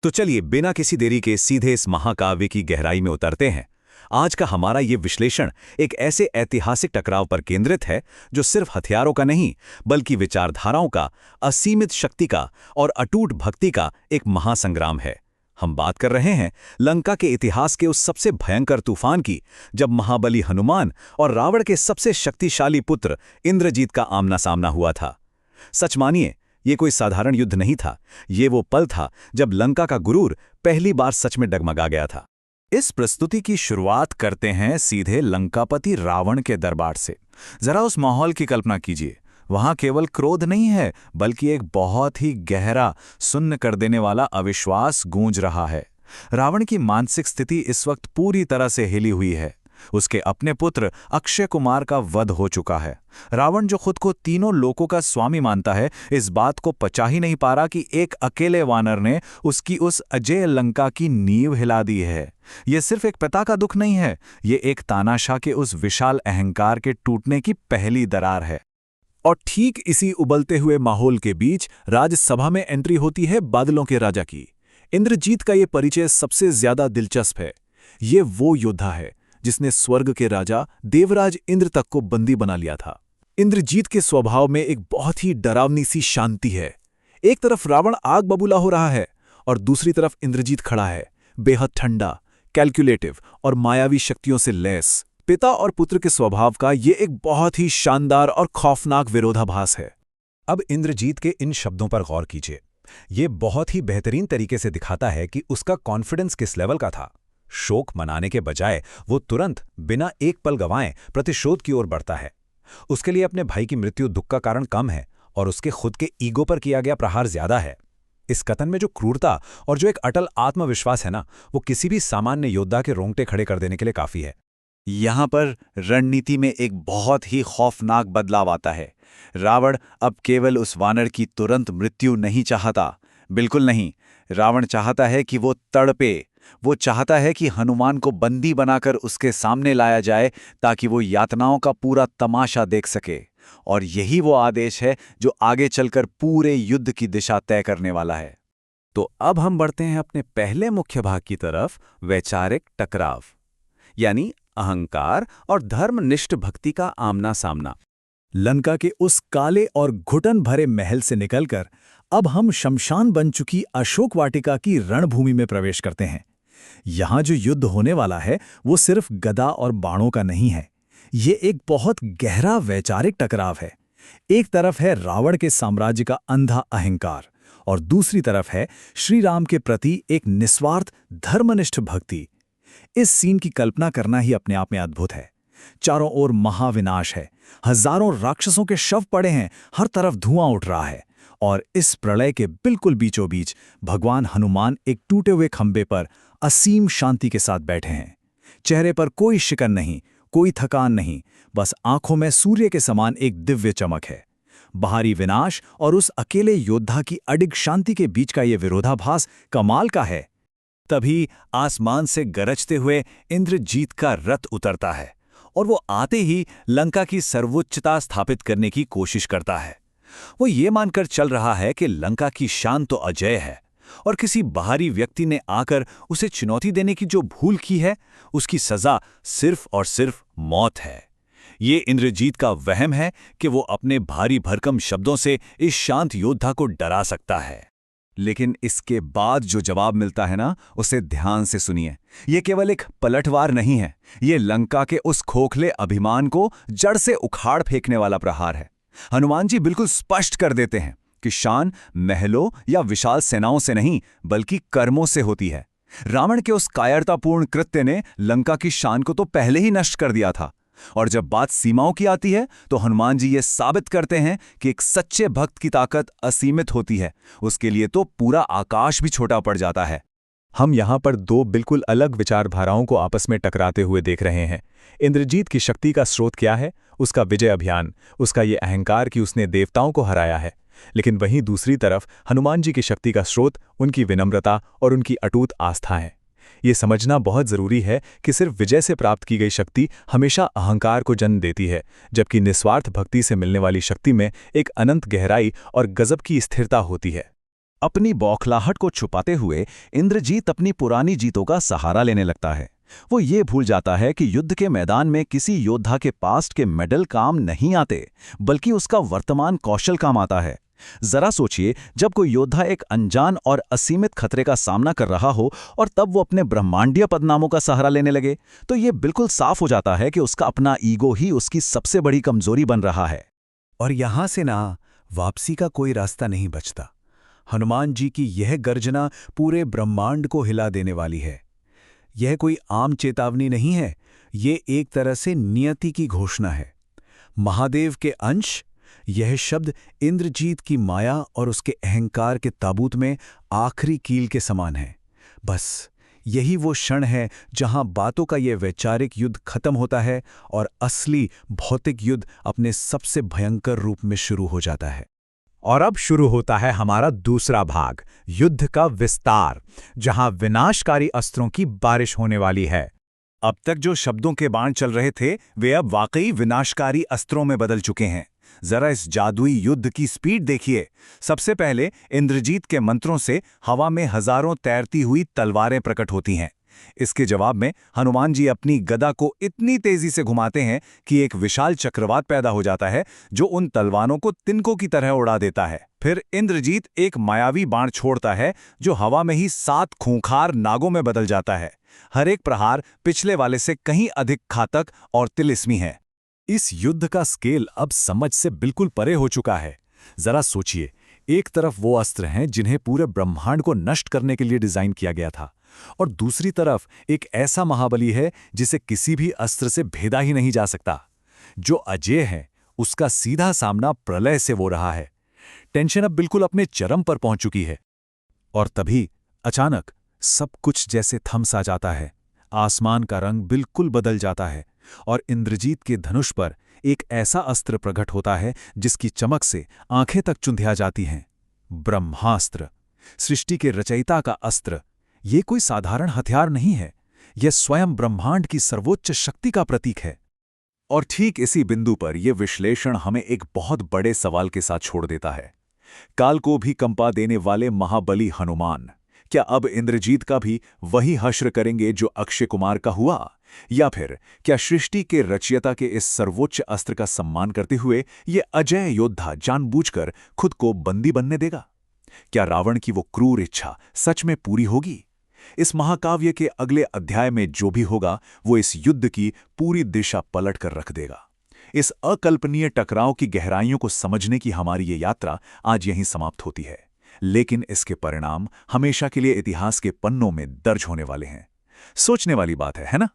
तो चलिए बिना किसी देरी के सीधे इस महाकाव्य की गहराई में उतरते हैं। आज का हमारा ये विश्लेषण एक ऐसे ऐतिहासिक टकराव पर केंद्रित है जो सिर्फ हथियारों का नहीं, बल्कि विचारधाराओं का, असीमित शक्ति का और अटूट भक्ति का एक महासंग्राम है। हम बात कर रहे हैं लंका के इतिहास के उस सबसे भयंकर तूफान की, जब महाबली हनुमान और रावण के सबसे शक्तिशाली पुत्र इंद्रजीत का आमना सामना हुआ था। सच मानिए, ये कोई साधारण युद्ध नहीं था। ये वो पल था जब लंका का गुरूर पहली बार सच में डगमगा गया था। इस प्रस्तुति की शुरुआत करते हैं सीधे लंकापति रावण के दरबार से। जरा उस माहौल की कल्पना कीजिए। वहां केवल क्रोध नहीं है, बल्कि एक बहुत ही गहरा, सुन्न कर देने वाला अविश्वास गूंज रहा है। रावण की मानसिक स्थिति इस वक्त पूरी तरह से हिली हुई है। उसके अपने पुत्र अक्षय कुमार का वध हो चुका है। रावण, जो खुद को तीनों लोकों का स्वामी मानता है, इस बात को पचा ही नहीं पा रहा कि एक अकेले वानर ने उसकी उस अजेय लंका की नींव हिला दी है। यह सिर्फ एक पिता का दुख नहीं है, ये एक तानाशाह के उस विशाल अहंकार के टूटने की पहली दरार है। और ठीक इसी उबलते हुए माहौल के बीच राज्यसभा में एंट्री होती है बादलों के राजा की। इंद्रजीत का ये परिचय सबसे ज्यादा दिलचस्प है। ये वो योद्धा है जिसने स्वर्ग के राजा देवराज इंद्र तक को बंदी बना लिया था। इंद्रजीत के स्वभाव में एक बहुत ही डरावनी सी शांति है। एक तरफ रावण आग बबूला हो रहा है और दूसरी तरफ इंद्रजीत खड़ा है, बेहद ठंडा, कैलकुलेटिव और मायावी शक्तियों से लैस। पिता और पुत्र के स्वभाव का ये एक बहुत ही शानदार और खौफनाक विरोधाभास है। अब इंद्रजीत के इन शब्दों पर गौर कीजिए। ये बहुत ही बेहतरीन तरीके से दिखाता है कि उसका कॉन्फिडेंस किस लेवल का था। शोक मनाने के बजाय वो तुरंत, बिना एक पल गंवाए, प्रतिशोध की ओर बढ़ता है। उसके लिए अपने भाई की मृत्यु दुख का कारण कम है और उसके खुद के ईगो पर किया गया प्रहार ज्यादा है। इस कथन में जो क्रूरता और जो एक अटल आत्मविश्वास है ना, वो किसी भी सामान्य योद्धा के रोंगटे खड़े कर देने के लिए काफी है। यहां पर रणनीति में एक बहुत ही खौफनाक बदलाव आता है। रावण अब केवल उस वानर की तुरंत मृत्यु नहीं चाहता, बिल्कुल नहीं। रावण चाहता है कि वो तड़पे। वो चाहता है कि हनुमान को बंदी बनाकर उसके सामने लाया जाए, ताकि वो यातनाओं का पूरा तमाशा देख सके। और यही वो आदेश है जो आगे चलकर पूरे युद्ध की दिशा तय करने वाला है। तो अब हम बढ़ते हैं अपने पहले मुख्य भाग की तरफ, वैचारिक टकराव, यानी अहंकार और धर्मनिष्ठ भक्ति का आमना सामना। लंका के उस काले और घुटन भरे महल से निकलकर अब हम शमशान बन चुकी अशोक वाटिका की रणभूमि में प्रवेश करते हैं। यहां जो युद्ध होने वाला है वो सिर्फ गदा और बाणों का नहीं है। ये एक बहुत गहरा वैचारिक टकराव है। एक तरफ है रावण के साम्राज्य का अंधा अहंकार और दूसरी तरफ है श्री राम के प्रति एक निस्वार्थ धर्मनिष्ठ भक्ति। इस सीन की कल्पना करना ही अपने आप में अद्भुत है। चारों ओर महाविनाश है, हजारों राक्षसों के शव पड़े हैं, हर तरफ धुआं उठ रहा है। और इस प्रलय के बिल्कुल बीचों बीच भगवान हनुमान एक टूटे हुए खंबे पर असीम शांति के साथ बैठे हैं। चेहरे पर कोई शिकन नहीं, कोई थकान नहीं, बस आंखों में सूर्य के समान एक दिव्य चमक है। बाहरी विनाश और उस अकेले योद्धा की अडिग शांति के बीच का ये विरोधाभास कमाल का है। तभी आसमान से गरजते हुए इंद्रजीत का रथ उतरता है और वो आते ही लंका की सर्वोच्चता स्थापित करने की कोशिश करता है। वो ये मानकर चल रहा है कि लंका की शान तो अजेय है और किसी बाहरी व्यक्ति ने आकर उसे चुनौती देने की जो भूल की है, उसकी सजा सिर्फ और सिर्फ मौत है। ये इंद्रजीत का वहम है कि वो अपने भारी भरकम शब्दों से इस शांत योद्धा को डरा सकता है। लेकिन इसके बाद जो जवाब मिलता है ना, उसे ध्यान से सुनिए। ये केवल एक पलटवार नहीं है, ये लंका के उस खोखले अभिमान को जड़ से उखाड़ फेंकने वाला प्रहार है। हनुमान जी बिल्कुल स्पष्ट कर देते हैं कि शान महलों या विशाल सेनाओं से नहीं, बल्कि कर्मों से होती है। रावण के उस कायरतापूर्ण कृत्य ने लंका की शान को तो पहले ही नष्ट कर दिया था, और जब बात सीमाओं की आती है तो हनुमान जी ये साबित करते हैं कि एक सच्चे भक्त की ताकत असीमित होती है। उसके लिए तो पूरा आकाश भी छोटा पड़ जाता है। हम यहाँ पर दो बिल्कुल अलग विचारधाराओं को आपस में टकराते हुए देख रहे हैं। इंद्रजीत की शक्ति का स्रोत क्या है? उसका विजय अभियान, उसका ये अहंकार कि उसने देवताओं को हराया है। लेकिन वहीं दूसरी तरफ हनुमान जी की शक्ति का स्रोत उनकी विनम्रता और उनकी अटूट आस्था है। ये समझना बहुत जरूरी है कि सिर्फ विजय से प्राप्त की गई शक्ति हमेशा अहंकार को जन्म देती है, जबकि निस्वार्थ भक्ति से मिलने वाली शक्ति में एक अनंत गहराई और गजब की स्थिरता होती है। अपनी बौखलाहट को छुपाते हुए इंद्रजीत अपनी पुरानी जीतों का सहारा लेने लगता है। वो ये भूल जाता है कि युद्ध के मैदान में किसी योद्धा के पास्ट के मेडल काम नहीं आते, बल्कि उसका वर्तमान कौशल काम आता है। जरा सोचिए, जब कोई योद्धा एक अनजान और असीमित खतरे का सामना कर रहा हो और तब वो अपने ब्रह्मांडीय पदनामों का सहारा लेने लगे, तो ये बिल्कुल साफ हो जाता है कि उसका अपना ईगो ही उसकी सबसे बड़ी कमजोरी बन रहा है। और यहां से ना वापसी का कोई रास्ता नहीं बचता। हनुमान जी की यह गर्जना पूरे ब्रह्मांड को हिला देने वाली है। यह कोई आम चेतावनी नहीं है, ये एक तरह से नियति की घोषणा है। महादेव के अंश, यह शब्द इंद्रजीत की माया और उसके अहंकार के ताबूत में आखिरी कील के समान है। बस यही वो क्षण है जहां बातों का यह वैचारिक युद्ध खत्म होता है और असली भौतिक युद्ध अपने सबसे भयंकर रूप में शुरू हो जाता है। और अब शुरू होता है हमारा दूसरा भाग, युद्ध का विस्तार, जहां विनाशकारी अस्त्रों की बारिश होने वाली है। अब तक जो शब्दों के बाण चल रहे थे, वे अब वाकई विनाशकारी अस्त्रों में बदल चुके हैं। जरा इस जादुई युद्ध की स्पीड देखिए। सबसे पहले इंद्रजीत के मंत्रों से हवा में हजारों तैरती हुई तलवारें प्रकट होती हैं। इसके जवाब में हनुमान जी अपनी गदा को इतनी तेजी से घुमाते हैं कि एक विशाल चक्रवात पैदा हो जाता है, जो उन तलवारों को तिनकों की तरह उड़ा देता है। फिर इंद्रजीत एक मायावी बाण छोड़ता है, जो हवा में ही 7 खूंखार नागों में बदल जाता है। हर एक प्रहार पिछले वाले से कहीं अधिक घातक और तिलिस्मी है। इस युद्ध का स्केल अब समझ से बिल्कुल परे हो चुका है। जरा सोचिए, एक तरफ वो अस्त्र हैं जिन्हें पूरे ब्रह्मांड को नष्ट करने के लिए डिजाइन किया गया था, और दूसरी तरफ एक ऐसा महाबली है जिसे किसी भी अस्त्र से भेदा ही नहीं जा सकता। जो अजेय है, उसका सीधा सामना प्रलय से हो रहा है। टेंशन अब बिल्कुल अपने चरम पर पहुंच चुकी है। और तभी अचानक सब कुछ जैसे थम सा जाता है। आसमान का रंग बिल्कुल बदल जाता है और इंद्रजीत के धनुष पर एक ऐसा अस्त्र प्रकट होता है जिसकी चमक से आंखें तक चुंधिया जाती हैं। ब्रह्मास्त्र, सृष्टि के रचयिता का अस्त्र। ये कोई साधारण हथियार नहीं है, यह स्वयं ब्रह्मांड की सर्वोच्च शक्ति का प्रतीक है। और ठीक इसी बिंदु पर यह विश्लेषण हमें एक बहुत बड़े सवाल के साथ छोड़ देता है। काल को भी कंपा देने वाले महाबली हनुमान क्या अब इंद्रजीत का भी वही हश्र करेंगे जो अक्षय कुमार का हुआ? या फिर क्या सृष्टि के रचयिता के इस सर्वोच्च अस्त्र का सम्मान करते हुए ये अजय योद्धा जानबूझकर खुद को बंदी बनने देगा? क्या रावण की वो क्रूर इच्छा सच में पूरी होगी? इस महाकाव्य के अगले अध्याय में जो भी होगा, वो इस युद्ध की पूरी दिशा पलट कर रख देगा। इस अकल्पनीय टकराव की गहराइयों को समझने की हमारी ये यात्रा आज यहीं समाप्त होती है, लेकिन इसके परिणाम हमेशा के लिए इतिहास के पन्नों में दर्ज होने वाले हैं। सोचने वाली बात है ना?